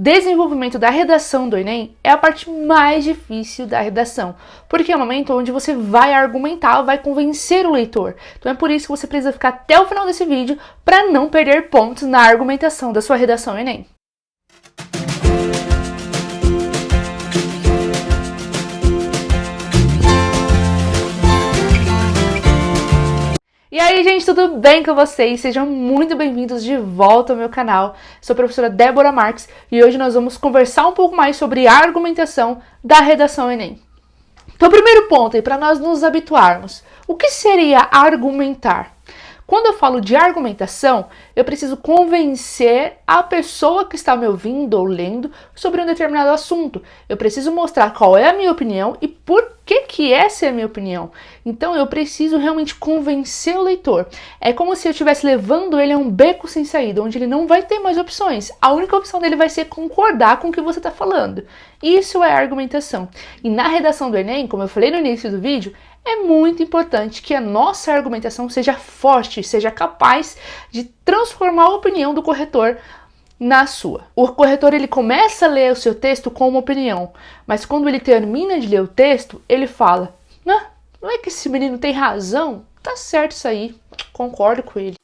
Desenvolvimento da redação do Enem é a parte mais difícil da redação, porque é o momento onde você vai argumentar, vai convencer o leitor. Então é por isso que você precisa ficar até o final desse vídeo para não perder pontos na argumentação da sua redação Enem. E aí, gente, tudo bem com vocês? Sejam muito bem-vindos de volta ao meu canal. Sou a professora Débora Marques e hoje nós vamos conversar um pouco mais sobre a argumentação da redação Enem. Então, o primeiro ponto aí, para nós nos habituarmos. O que seria argumentar? Quando eu falo de argumentação, eu preciso convencer a pessoa que está me ouvindo ou lendo sobre um determinado assunto. Eu preciso mostrar qual é a minha opinião e por que essa é a minha opinião. Então eu preciso realmente convencer o leitor. É como se eu estivesse levando ele a um beco sem saída, onde ele não vai ter mais opções. A única opção dele vai ser concordar com o que você está falando. Isso é argumentação. E na redação do Enem, como eu falei no início do vídeo, é muito importante que a nossa argumentação seja forte, seja capaz de transformar a opinião do corretor na sua. O corretor ele começa a ler o seu texto com uma opinião, mas quando ele termina de ler o texto, ele fala: não é que esse menino tem razão? Tá certo isso aí, concordo com ele.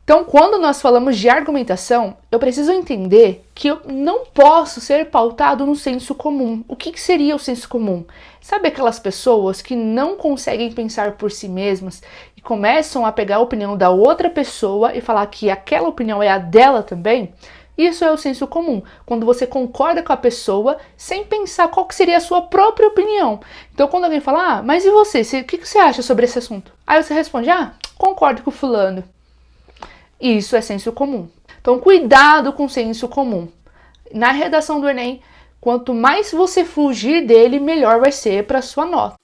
Então, quando nós falamos de argumentação, eu preciso entender que eu não posso ser pautado no senso comum. O que seria o senso comum? Sabe aquelas pessoas que não conseguem pensar por si mesmas e começam a pegar a opinião da outra pessoa e falar que aquela opinião é a dela também? Isso é o senso comum, quando você concorda com a pessoa sem pensar qual que seria a sua própria opinião. Então, quando alguém fala, mas e você? O que você acha sobre esse assunto? Aí você responde, concordo com o fulano. Isso é senso comum. Então, cuidado com o senso comum. Na redação do Enem, quanto mais você fugir dele, melhor vai ser para a sua nota.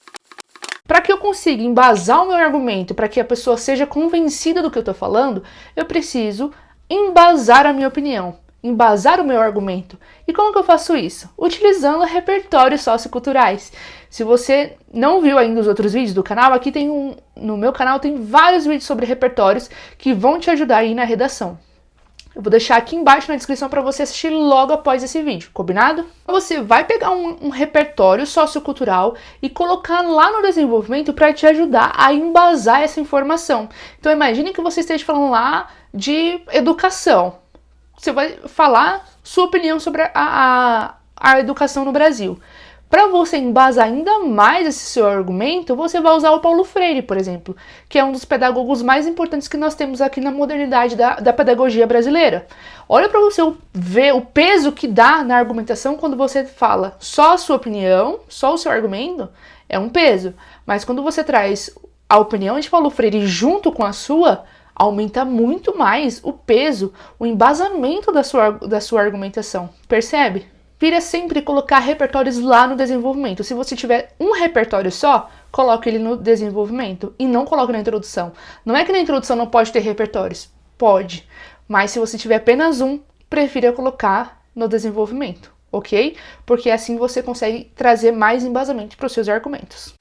Para que eu consiga embasar o meu argumento, para que a pessoa seja convencida do que eu estou falando, eu preciso embasar a minha opinião, embasar o meu argumento. E como que eu faço isso? Utilizando repertórios socioculturais. Se você não viu ainda os outros vídeos do canal, aqui no meu canal tem vários vídeos sobre repertórios que vão te ajudar aí na redação. Eu vou deixar aqui embaixo na descrição para você assistir logo após esse vídeo, combinado? Você vai pegar um repertório sociocultural e colocar lá no desenvolvimento para te ajudar a embasar essa informação. Então imagine que você esteja falando lá de educação. Você vai falar sua opinião sobre a educação no Brasil. Para você embasar ainda mais esse seu argumento, você vai usar o Paulo Freire, por exemplo, que é um dos pedagogos mais importantes que nós temos aqui na modernidade da pedagogia brasileira. Olha para você ver o peso que dá na argumentação quando você fala só a sua opinião, só o seu argumento, é um peso. Mas quando você traz a opinião de Paulo Freire junto com a sua, aumenta muito mais o peso, o embasamento da sua argumentação. Percebe? Vira sempre colocar repertórios lá no desenvolvimento. Se você tiver um repertório só, coloque ele no desenvolvimento e não coloque na introdução. Não é que na introdução não pode ter repertórios. Pode. Mas se você tiver apenas um, prefira colocar no desenvolvimento, ok? Porque assim você consegue trazer mais embasamento para os seus argumentos.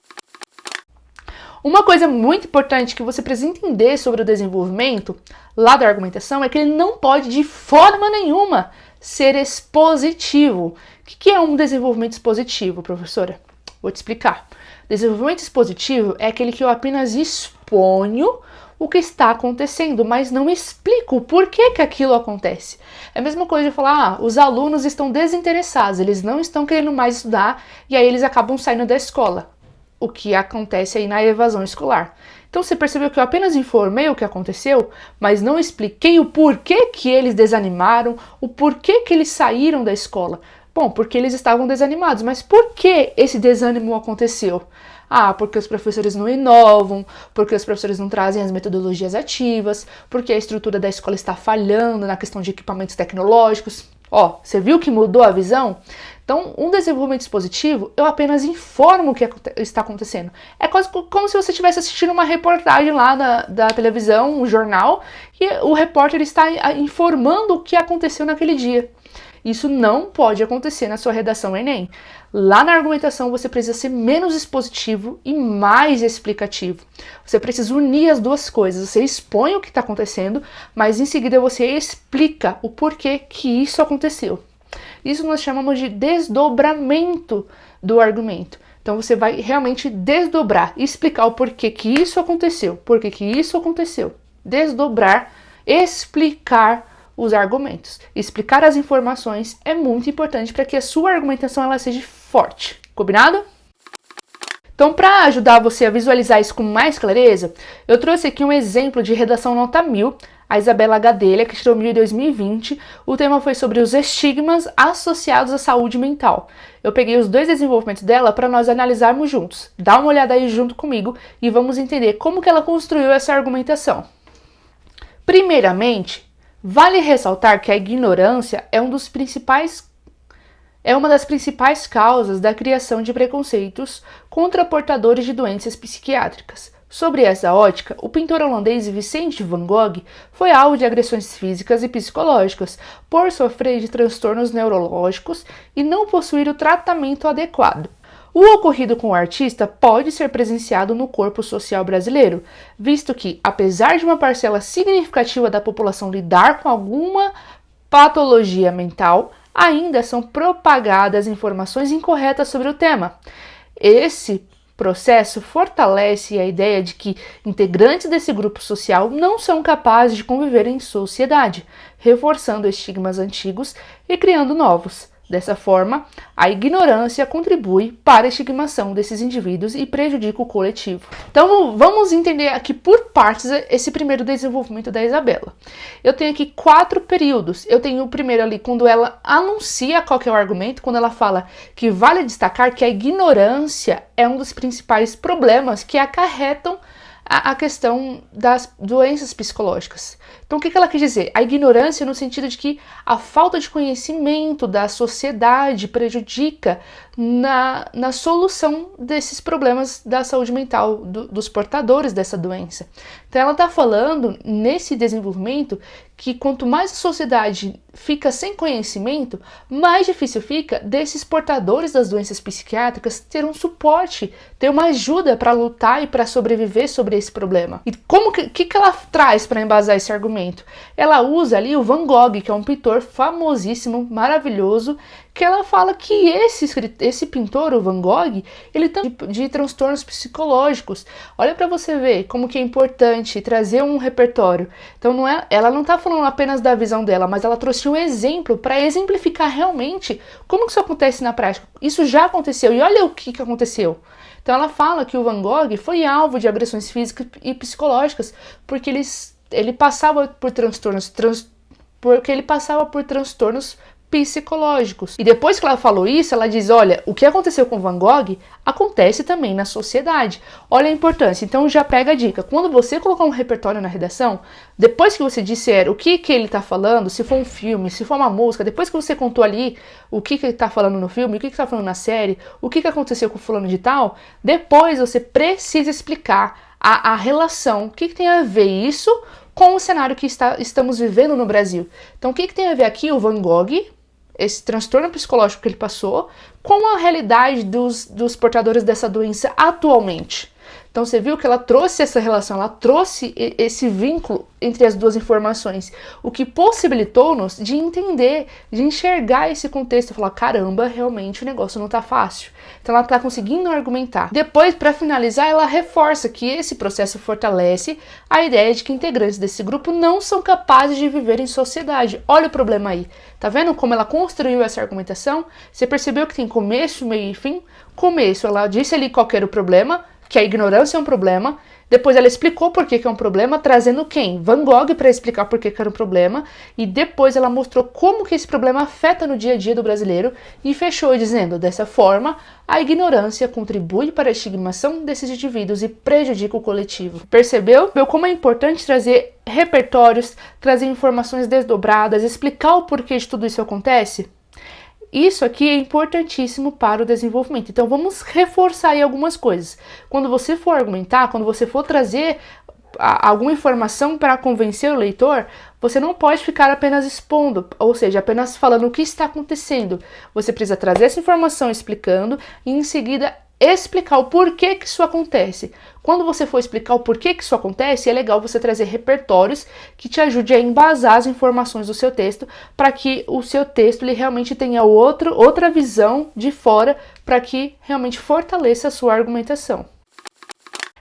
Uma coisa muito importante que você precisa entender sobre o desenvolvimento lá da argumentação é que ele não pode de forma nenhuma ser expositivo. O que é um desenvolvimento expositivo, professora? Vou te explicar. Desenvolvimento expositivo é aquele que eu apenas exponho o que está acontecendo, mas não explico o porquê que aquilo acontece. É a mesma coisa de falar, os alunos estão desinteressados, eles não estão querendo mais estudar e aí eles acabam saindo da escola. O que acontece aí na evasão escolar. Então você percebeu que eu apenas informei o que aconteceu, mas não expliquei o porquê que eles desanimaram, o porquê que eles saíram da escola. Bom, porque eles estavam desanimados, mas por que esse desânimo aconteceu? Porque os professores não inovam, porque os professores não trazem as metodologias ativas, porque a estrutura da escola está falhando na questão de equipamentos tecnológicos. Você viu que mudou a visão? Então, um desenvolvimento expositivo, eu apenas informo o que está acontecendo. É quase como se você estivesse assistindo uma reportagem lá da televisão, um jornal, e o repórter está informando o que aconteceu naquele dia. Isso não pode acontecer na sua redação Enem. Lá na argumentação você precisa ser menos expositivo e mais explicativo. Você precisa unir as duas coisas. Você expõe o que está acontecendo, mas em seguida você explica o porquê que isso aconteceu. Isso nós chamamos de desdobramento do argumento. Então você vai realmente desdobrar, explicar o porquê que isso aconteceu, porquê que isso aconteceu. Desdobrar, explicar os argumentos. Explicar as informações é muito importante para que a sua argumentação ela seja forte. Combinado? Então, para ajudar você a visualizar isso com mais clareza, eu trouxe aqui um exemplo de redação nota 1000, a Isabela Gadelha, que tirou 1000 em 2020. O tema foi sobre os estigmas associados à saúde mental. Eu peguei os 2 desenvolvimentos dela para nós analisarmos juntos. Dá uma olhada aí junto comigo e vamos entender como que ela construiu essa argumentação. Primeiramente, vale ressaltar que a ignorância é uma das principais causas da criação de preconceitos contra portadores de doenças psiquiátricas. Sobre essa ótica, o pintor holandês Vincent van Gogh foi alvo de agressões físicas e psicológicas por sofrer de transtornos neurológicos e não possuir o tratamento adequado. O ocorrido com o artista pode ser presenciado no corpo social brasileiro, visto que, apesar de uma parcela significativa da população lidar com alguma patologia mental, ainda são propagadas informações incorretas sobre o tema. Esse processo fortalece a ideia de que integrantes desse grupo social não são capazes de conviver em sociedade, reforçando estigmas antigos e criando novos. Dessa forma, a ignorância contribui para a estigmação desses indivíduos e prejudica o coletivo. Então, vamos entender aqui por partes esse primeiro desenvolvimento da Isabela. Eu tenho aqui 4 períodos. Eu tenho o primeiro ali, quando ela anuncia qual que é o argumento, quando ela fala que vale destacar que a ignorância é um dos principais problemas que acarretam a questão das doenças psicológicas. Então, o que ela quis dizer? A ignorância no sentido de que a falta de conhecimento da sociedade prejudica na solução desses problemas da saúde mental, dos portadores dessa doença. Então, ela está falando, nesse desenvolvimento, que quanto mais a sociedade fica sem conhecimento, mais difícil fica desses portadores das doenças psiquiátricas ter um suporte, ter uma ajuda para lutar e para sobreviver sobre esse problema. E como que ela traz para embasar esse argumento? Ela usa ali o Van Gogh, que é um pintor famosíssimo, maravilhoso, que ela fala que esse pintor, o Van Gogh, ele tem de transtornos psicológicos. Olha para você ver como que é importante trazer um repertório. Então ela não está falando apenas da visão dela, mas ela trouxe um exemplo para exemplificar realmente como que isso acontece na prática. Isso já aconteceu e olha o que aconteceu. Então ela fala que o Van Gogh foi alvo de agressões físicas e psicológicas porque ele passava por transtornos psicológicos. E depois que ela falou isso, ela diz, olha, o que aconteceu com Van Gogh acontece também na sociedade. Olha a importância. Então já pega a dica. Quando você colocar um repertório na redação, depois que você disser o que ele está falando, se for um filme, se for uma música, depois que você contou ali o que ele está falando no filme, o que ele está falando na série, o que aconteceu com o fulano de tal, depois você precisa explicar a relação, o que tem a ver isso com o cenário que estamos vivendo no Brasil. Então o que tem a ver aqui o Van Gogh, esse transtorno psicológico que ele passou, com a realidade dos portadores dessa doença atualmente. Então você viu que ela trouxe essa relação, ela trouxe esse vínculo entre as duas informações, o que possibilitou-nos de entender, de enxergar esse contexto e falar, caramba, realmente o negócio não tá fácil. Então ela tá conseguindo argumentar. Depois, para finalizar, ela reforça que esse processo fortalece a ideia de que integrantes desse grupo não são capazes de viver em sociedade. Olha o problema aí. Tá vendo como ela construiu essa argumentação? Você percebeu que tem começo, meio e fim? Começo, ela disse ali qual que era o problema, que a ignorância é um problema. Depois ela explicou por que é um problema, trazendo quem? Van Gogh para explicar por que era um problema. E depois ela mostrou como que esse problema afeta no dia a dia do brasileiro e fechou dizendo, dessa forma, a ignorância contribui para a estigmação desses indivíduos e prejudica o coletivo. Percebeu? Como é importante trazer repertórios, trazer informações desdobradas, explicar o porquê de tudo isso acontece? Isso aqui é importantíssimo para o desenvolvimento. Então vamos reforçar aí algumas coisas. Quando você for argumentar, quando você for trazer alguma informação para convencer o leitor, você não pode ficar apenas expondo, ou seja, apenas falando o que está acontecendo. Você precisa trazer essa informação explicando e em seguida explicar o porquê que isso acontece. quando você for explicar o porquê que isso acontece, é legal você trazer repertórios que te ajude a embasar as informações do seu texto, para que o seu texto ele realmente tenha outra visão de fora, para que realmente fortaleça a sua argumentação.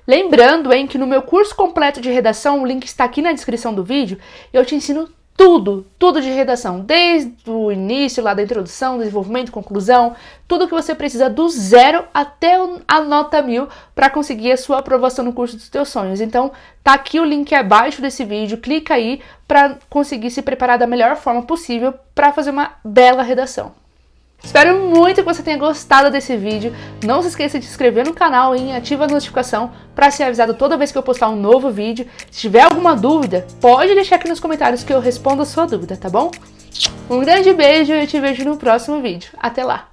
Lembrando, que no meu curso completo de redação, o link está aqui na descrição do vídeo, eu te ensino tudo de redação, desde o início, lá da introdução, desenvolvimento, conclusão, tudo que você precisa do zero até a nota 1000 para conseguir a sua aprovação no curso dos teus sonhos. Então, tá aqui o link abaixo desse vídeo, clica aí para conseguir se preparar da melhor forma possível para fazer uma bela redação. Espero muito que você tenha gostado desse vídeo. Não se esqueça de se inscrever no canal e ativa a notificação para ser avisado toda vez que eu postar um novo vídeo. Se tiver alguma dúvida, pode deixar aqui nos comentários que eu respondo a sua dúvida, tá bom? Um grande beijo e eu te vejo no próximo vídeo. Até lá!